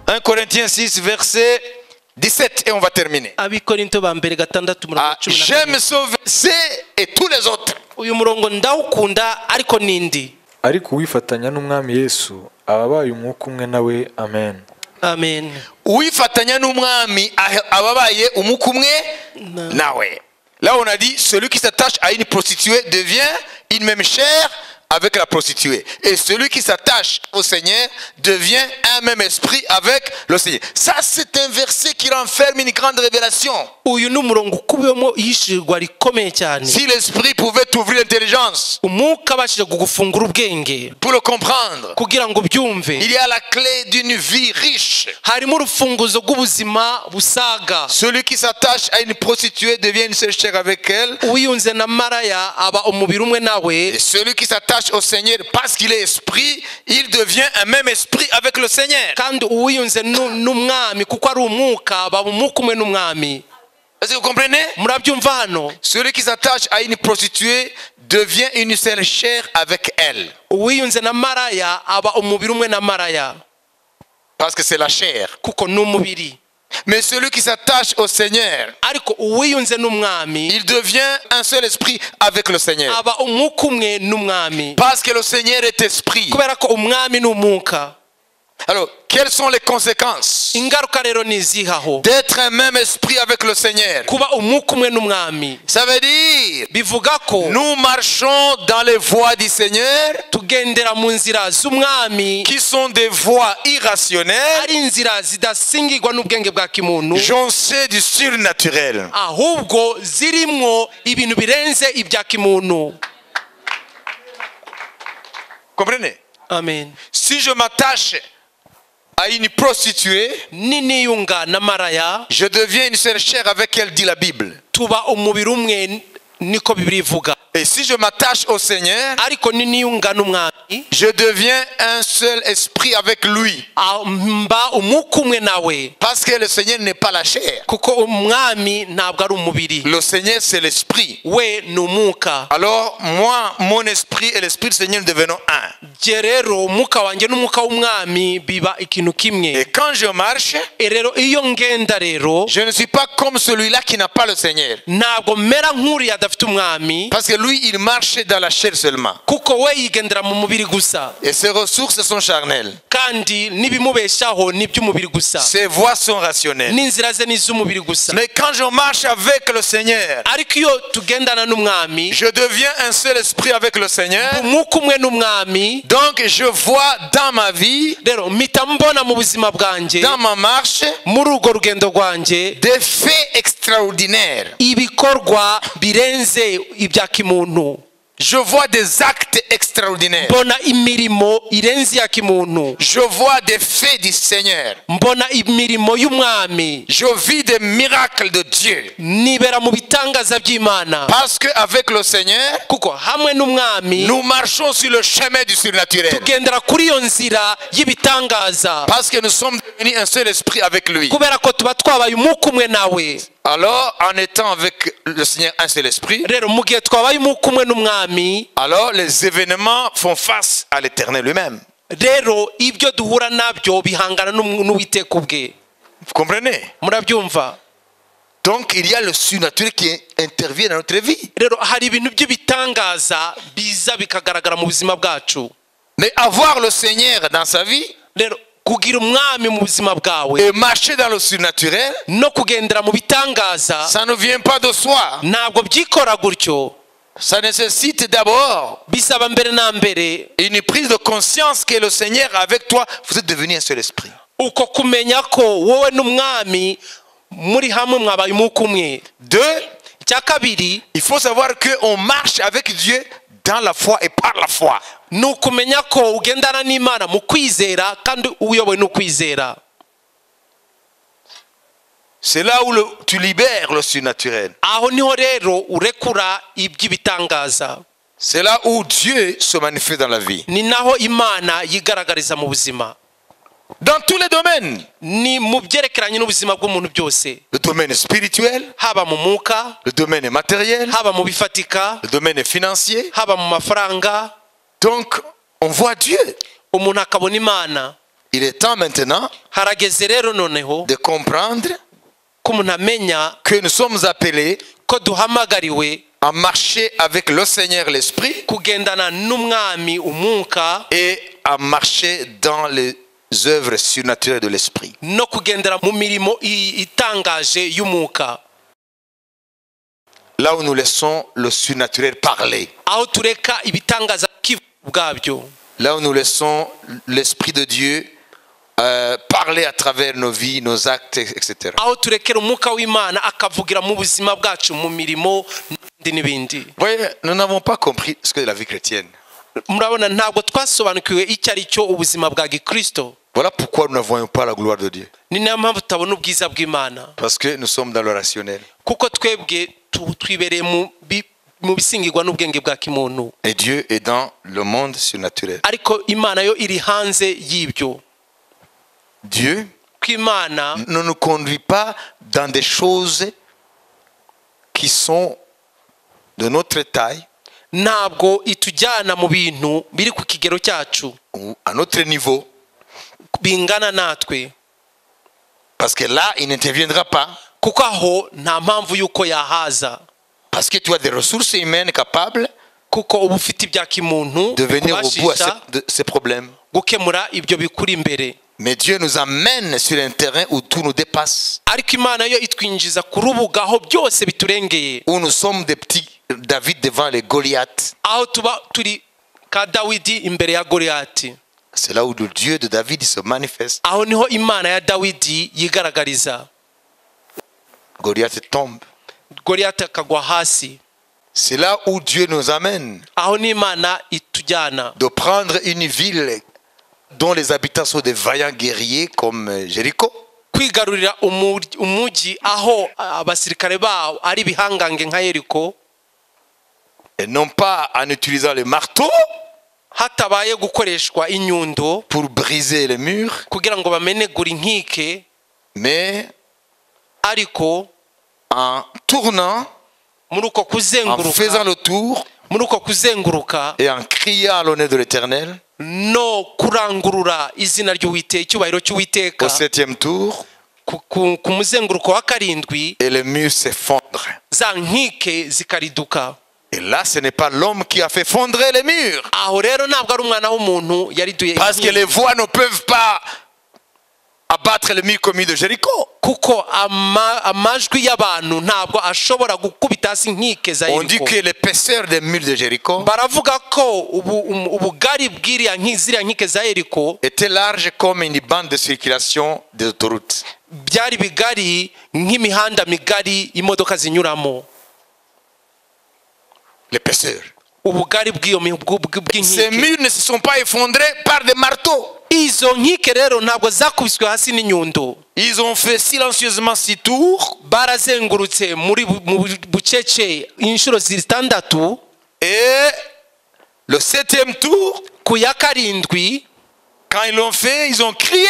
1 Corinthiens 6 verset 17 et on va terminer. J'aime ce verset et tous les autres. Ariko uwifatanya n'umwami Yesu ababaye umwuka umwe nawe. Amen. Amen. Uwifatanya n'umwami ababaye umwuka umwe nawe. Là on a dit celui qui s'attache à une prostituée devient une même chair avec la prostituée. Et celui qui s'attache au Seigneur devient un même esprit avec le Seigneur. Ça c'est un verset qui renferme une grande révélation. Si l'esprit pouvait t'ouvrir l'intelligence pour le comprendre, il y a la clé d'une vie riche. Celui qui s'attache à une prostituée devient une seule chair avec elle. Et celui qui s'attache au Seigneur parce qu'il est esprit, il devient un même esprit avec le Seigneur. Est-ce que vous comprenez? Celui qui s'attache à une prostituée devient une seule chair avec elle. Parce que c'est la chair. Mais celui qui s'attache au Seigneur, il devient un seul esprit avec le Seigneur. Parce que le Seigneur est esprit. Alors, quelles sont les conséquences d'être un même esprit avec le Seigneur? Ça veut dire nous marchons dans les voies du Seigneur qui sont des voies irrationnelles, joncées du surnaturel. Comprenez? Amen. Si je m'attache à une prostituée, je deviens une seule chair avec elle, dit la Bible. Et si je m'attache au Seigneur, je deviens un seul esprit avec lui. Parce que le Seigneur n'est pas la chair. Le Seigneur c'est l'esprit. Alors moi, mon esprit et l'esprit du Seigneur devenons un. Et quand je marche, je ne suis pas comme celui-là qui n'a pas le Seigneur. Parce que lui, il marche dans la chair seulement. Et ses ressources sont charnelles. Ses voies sont rationnelles. Mais quand je marche avec le Seigneur, je deviens un seul esprit avec le Seigneur. Donc je vois dans ma vie, dans ma marche, des faits extraordinaires. Je vois des actes extraordinaires. Je vois des faits du Seigneur. Je vis des miracles de Dieu. Parce qu'avec le Seigneur, nous marchons sur le chemin du surnaturel. Parce que nous sommes devenus un seul esprit avec lui. Alors, en étant avec le Seigneur un seul esprit, alors les événements font face à l'Éternel lui-même. Vous comprenez? Donc il y a le surnaturel qui intervient dans notre vie. Mais avoir le Seigneur dans sa vie et marcher dans le surnaturel, ça ne vient pas de soi. Ça nécessite d'abord une prise de conscience que le Seigneur avec toi, vous êtes devenu un seul esprit. Deux, il faut savoir qu'on marche avec Dieu dans la foi et par la foi. C'est là où tu libères le surnaturel. C'est là où Dieu se manifeste dans la vie. Dans tous les domaines. Le domaine spirituel, le domaine matériel, le domaine financier. Donc, on voit Dieu. Il est temps maintenant harageze rero noneho de comprendre ko umuntu amenya que nous sommes appelés ko duhamagariwe à marcher avec le Seigneur l'Esprit kugendana n'umwami umwuka et à marcher dans les œuvres surnaturelles de l'Esprit. no kugendera mu mirimo itangaje y'umwuka. Là où nous laissons le surnaturel parler. Aho tureka ibitangaza bwabyo. Là où nous laissons l'Esprit de Dieu parler à travers nos vies, nos actes, etc. Aho turekera umwuka w'Imana akavugira mu buzima bwacu mu mirimo n'ibindi. Voyez, nous n'avons pas compris ce que la vie chrétienne. Murabona ntabwo twasobanukiwe icyo ari cyo ubuzima bwa Gikristo. Voilà pourquoi nous ne voyons pas la gloire de Dieu. Ni nayo mpamvu tutabona ubwiza bw'Imana. Parce que nous sommes dans le rationnel. Kuko twebwe twibereye mu bisingirwa n'ubwenge bwa kimuntu. Et Dieu est dans le monde surnaturel. Ariko Imana yo iri hanze y'ibyo. Dieu Kw'Imana ne nous conduit pas dans des choses qui sont de notre taille, ntabwo itujyana mu bintu biri ku kigero cyacu ou à notre niveau, bingana natwe. parce que là, il n'interviendra pas. Kuko aho nta mpamvu y'uko yahaza. Parce que tu as des ressources humaines capables Kuko uba ufite ibya kimuntu de venir au bout kubashisha de ces problèmes. gukemura ibyo bikuri imbere. Mais Dieu nous amène sur un terrain où tout nous dépasse. Ariko Imana yo itwinjiza ku rubuga aho byose biturengeye. Où nous sommes des petits David devant les Goliaths. Aho tuba turi ka Dawidi imbere ya Goliyati. C'est là où le Dieu de David se manifeste. Aho niho Imana ya Dawidi yigaragariza. Goliath tombe. Goliyati akagwa hasi. C'est là où Dieu nous amène. Aho ni Imana itujyana. De prendre une ville dont les habitants sont des vaillants guerriers comme Jéricho. Kwigarurira umugi aho abasirikare bawo ari bihangange nka Yeriko. Et non pas en utilisant le marteau Hatabaye gukoreshwa inyundo pour briser les murs, kugira ngo bamenegura inkike, mais ariko en tournant, muri uko en faisant kuzenguruka le tour muri uko kuzenguruka et en criant à l'honneur de l'Éternel. no kurangurura izina ry'Uwiteka, icyubahiro cy'Uwiteka Au 7e tour, ku muzenguruko wa karindwi, et les murs s'effondrent. za nkike zikariduka. Et là, ce n'est pas l'homme qui a fait fondre les murs. Aho rero ntabwo ari umwana w'umuntu yariduye Parce que les voix ne peuvent pas abattre les murs commis de Jéricho. kuko amajwi y'abantu ntabwo ashobora gukubita hasi inkike za On dit Yeriko. que l'épaisseur des murs de Jéricho Baravuga ko ubugari bw'iriya ziriya nkike za Yeriko était large comme une bande de circulation des autoroutes. byari bigari nk'imihanda migari imodoka zinyuramo. L'épaisseur. Ubugari Ces bw'inkike. murs ne se sont pas effondrés par des marteaux. Izo nkike rero ntabwo zakubiswe hasi n'inyundo. Ils ont fait silencieusement 6 tours. Barazengurutse muri bucece inshuro zitandatu. Et le 7e tour, Ku ya karindwi quand ils l'ont fait, ils ont crié.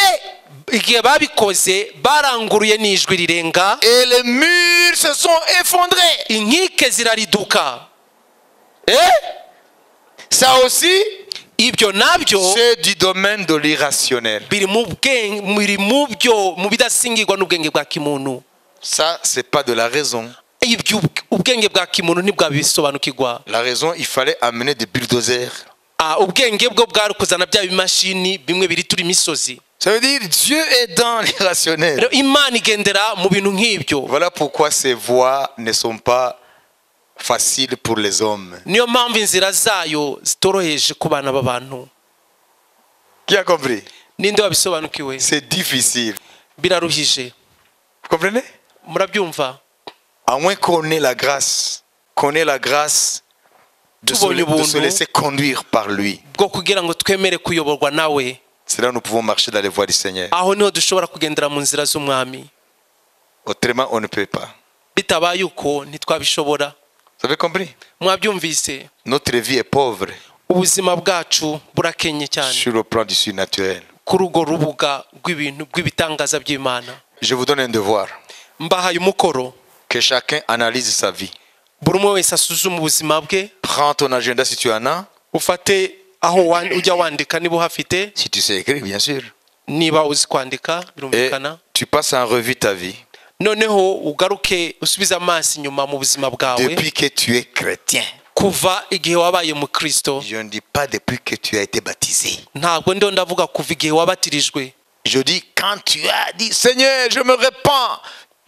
igihe babikoze baranguruye n'ijwi rirenga, Et les murs se sont effondrés. inkike zirariduka. Et ça aussi, Ibyo nabyo c'est du domaine de l'irrationnel. biri mu bidasingirwa n'ubwenge bwa kimuntu. Ça, c'est pas de la raison. Ibyo ubwenge bwa kimuntu ntibwabisobanukirwa. La raison, il fallait amener des bulldozers. Ubwenge bwo bwari kuzana bya bimashini bimwe biri turi imisozi. Ça veut dire Dieu est dans l'irrationnel. Rero Imana igendera mu bintu nk'ibyo. Voilà pourquoi ces voies ne sont pas faciles pour les hommes. Niyo mpamvu inzira zayo zitoroheje ku bana b'abantu. Qui a compris? Ninde wabisobanukiwe? C'est difficile. Biraruhije. Vous comprenez? Murabyumva? À moins qu'on ait la grâce de se laisser conduire par lui. Bwo kugira ngo twemere kuyoborwa nawe. C'est là où nous pouvons marcher dans les voies du Seigneur. Aho niho dushobora kugendera mu nzira z'umwami. Autrement, on ne peut pas. Bitabaye uko ntitwabishobora. Vous avez compris? Mwabyumvise? Notre vie est pauvre Ubuzima bwacu burakenye cyane sur le plan du surnaturel. kuri urwo rubuga rw'ibitangaza by'Imana. Je vous donne un devoir. Mbahaye umukoro. Que chacun analyse sa vie. Buri umwe wese asuzume ubuzima bwe. Prends ton agenda si tu en as. Ufate aho ujya wandika niba uhafite. Si tu sais écrire, bien sûr. niba uzi kwandika et birumvikana tu passes en revue ta vie noneho ugaruke usubize amaso inyuma mu buzima bwawe depuis que tu es chrétien. kuva igihe wabaye mu Kristo. Je ne dis pas depuis que tu as été baptisé. Ntabwo ndo ndavuga kuva igihe wabatirijwe. Je dis quand tu as dit Seigneur, je me répands.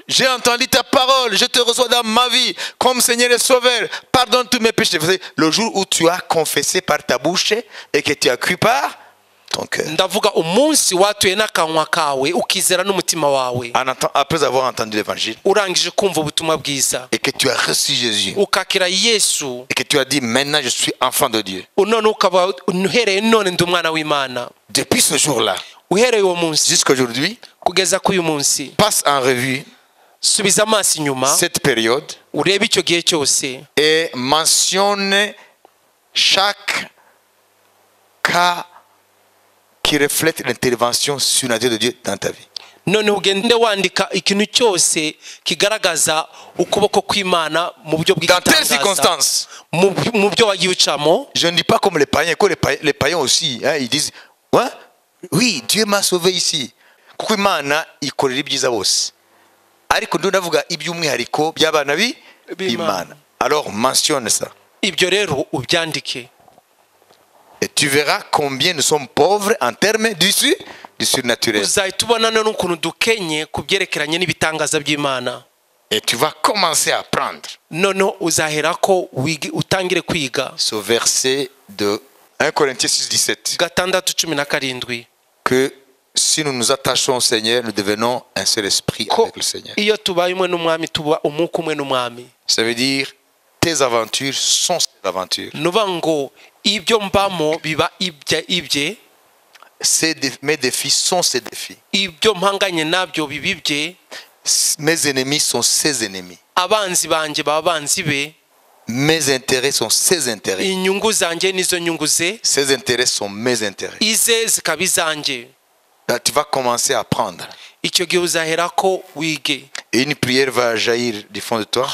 J'ai entendu ta parole, je te reçois dans ma vie comme Seigneur et Sauveur. Pardonne tous mes péchés. Vous savez, le jour où tu as confessé par ta bouche et que tu as cru par ton cœur. Ndavuga umunsi watuye n'akanwa kawe ukizera n'umutima wawe. Après avoir entendu l'évangile. Urangije kumva ubutumwa bwiza. Et que tu as reçu Jésus. Ukakira Yesu. Et que tu as dit maintenant je suis enfant de Dieu. None ukaba uhereye none ndi umwana w'Imana. Depuis ce jour-là. Uhereye uwo munsi. Jusqu'à aujourd'hui. Kugeza k'uyu munsi. Passe en revue. Subiza amaso inyuma cette période urebe icyo gihe cyose et mentionne chaque cas qui reflète l'intervention surnaturelle de Dieu dans ta vie. None ugende wandika ikintu cyose kigaragaza ukuboko kw'Imana mu buryo dans telles circonstances. Mu byo wagiye ucamo. Je ne dis pas comme les païens, que les païens aussi, hein, ils disent ouais, oui, Dieu m'a sauvé ici. Kuko Imana ikorera ibyiza bose. Ariko ndavuga iby'umwihariko by'abana b'Imana. Alors mentionne ça. Ibyo rero ubyandike. Et tu verras combien nous sommes pauvres en termes du surnaturel. Uzahita ubona n'ukuntu dukenye kubyerekeranye n'ibitangaza by'Imana. Et tu vas commencer à apprendre. None uzaherako utangire kwiga. Ce verset de 1 Corinthiens 6:17. Gatandatu 17. Que si nous nous attachons au Seigneur, nous devenons un seul esprit avec le Seigneur. Ça veut dire tes aventures sont ses aventures. Mes défis sont ses défis. Mes ennemis sont ses ennemis. Mes intérêts sont ses intérêts. Ses intérêts sont mes intérêts. Là, tu vas commencer à apprendre. Et une prière va jaillir du fond de toi.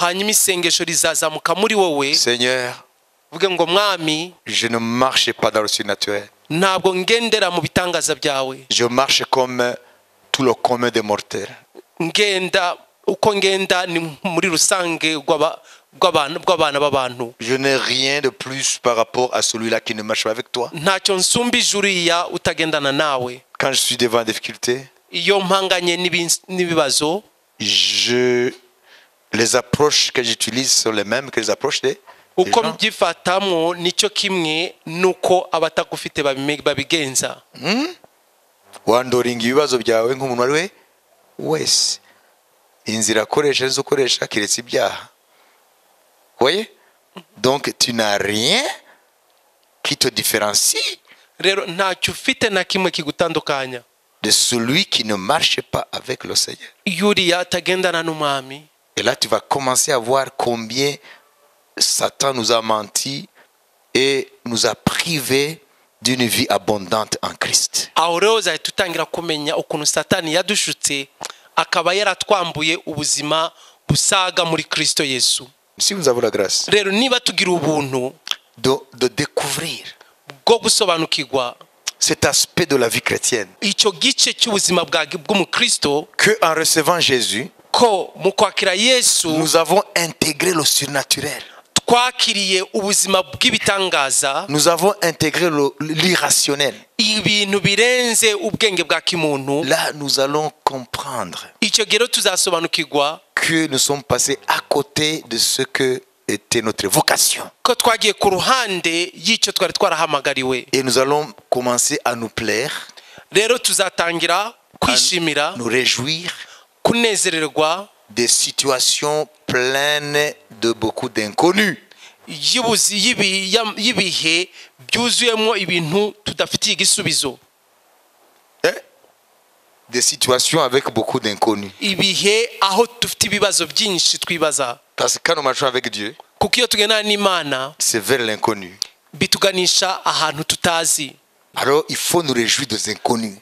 Seigneur, je ne marche pas dans le surnaturel. Je marche comme tout le commun des mortels. Je n'ai rien de plus par rapport à celui-là qui ne marche pas avec toi. Quand je suis devant des difficultés, les approches que j'utilise sont les mêmes que les approches des gens. Wandoringa ibibazo byawe nk'umuntu ari wese. Inzira akoresha nizo ukoresha kiretse ibyaha. Voyez? Donc tu n'as rien qui te différencie de celui qui ne marche pas avec le Seigneur. Et là tu vas commencer à voir combien Satan nous a menti et nous a privés d'une vie abondante en Christ. Si nous avons la grâce de découvrir cet aspect de la vie chrétienne, que en recevant Jésus, nous avons intégré le surnaturel. Nous avons intégré l'irrationnel. Là, nous allons comprendre que nous sommes passés à côté de ce que était notre vocation. Et nous allons commencer à nous plaire, à nous réjouir des situations pleines de beaucoup d'inconnus. Des situations avec beaucoup d'inconnus. Parce que quand nous marchons avec Dieu, c'est vers l'inconnu. Alors il faut nous réjouir des inconnus.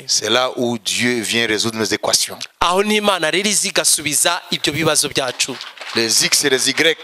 C'est là où Dieu vient résoudre nos équations. Les X et les Y